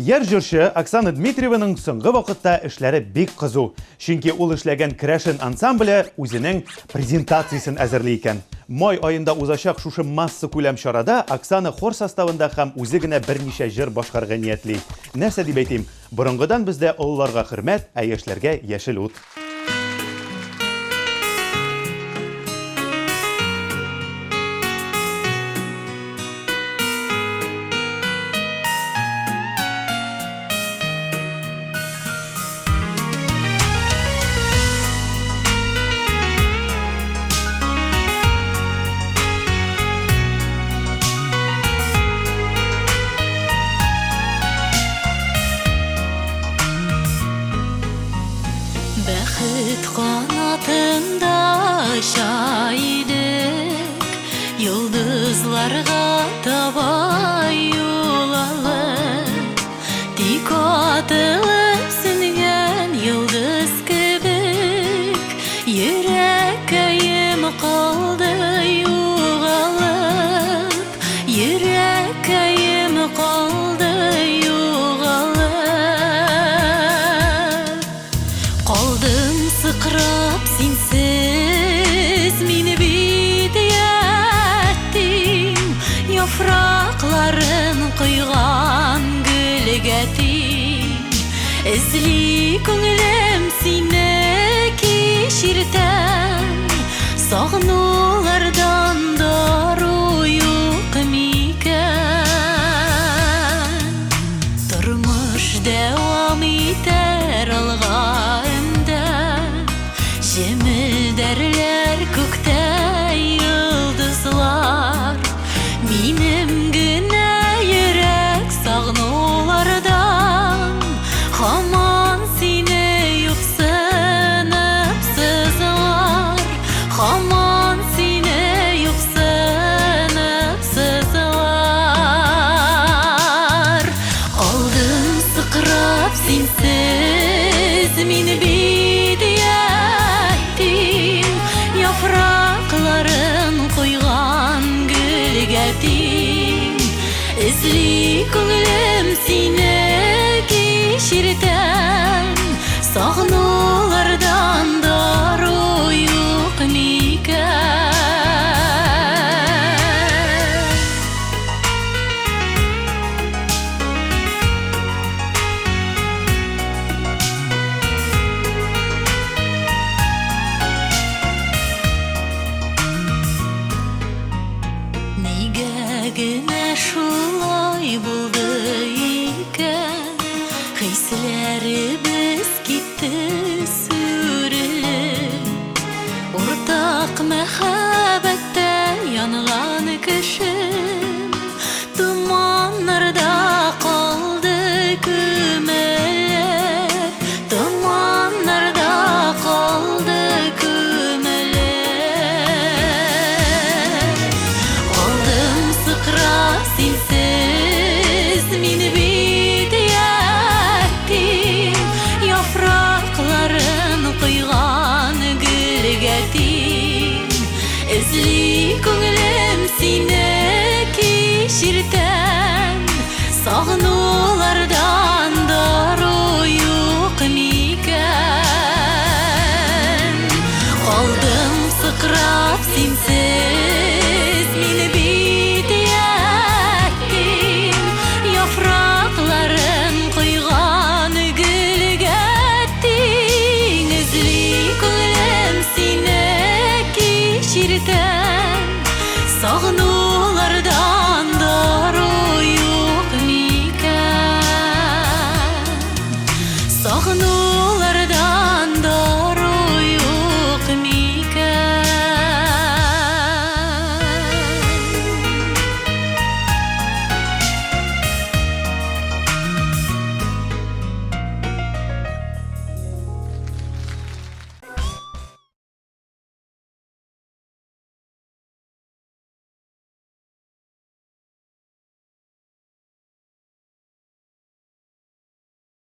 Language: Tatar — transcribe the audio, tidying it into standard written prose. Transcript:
Яр җырчы Оксана Дмитриеваның соңгы вакытта эшләре бик кызу. Чөнки ул эшләгән Крашен ансамбле үзенең презентациясен әзерли икән. Май айында узачак шушы масса күләм чарада Оксана хор составында һәм үзе генә берничә җыр башкарырга ниятли. Нәрсә дип әйтим? Борынгыдан бездә олыларга хөрмәт, ә яшьләргә яшел ут. Бәхет канатында шайдык, йолдызларга таба юл алып, тик атылып сүнгән йолдыз кебек, йөрәкәем калды югалып, йөрәкәем калды югалып. Калдым сыкрап синсез, мине бит яттим, яфракларын койган гөлгә тиң. Эзли күңелем сине кичиртәм, сагынулардан дару юк микән. Тормыш дәвам итәр алга, җемелдәрләр күктә йолдызлар, минем генә йөрәк сагынулардан һаман сине юксынып сызлар, һаман сине юксынып сызлар. Алдым сыкрап синсез, мине бит яфракларын койган гөлгә тиң. Эзли күңелем сине кичиртәм, сагынулардан дару юк микән. Генә шулай булды икән, хисләре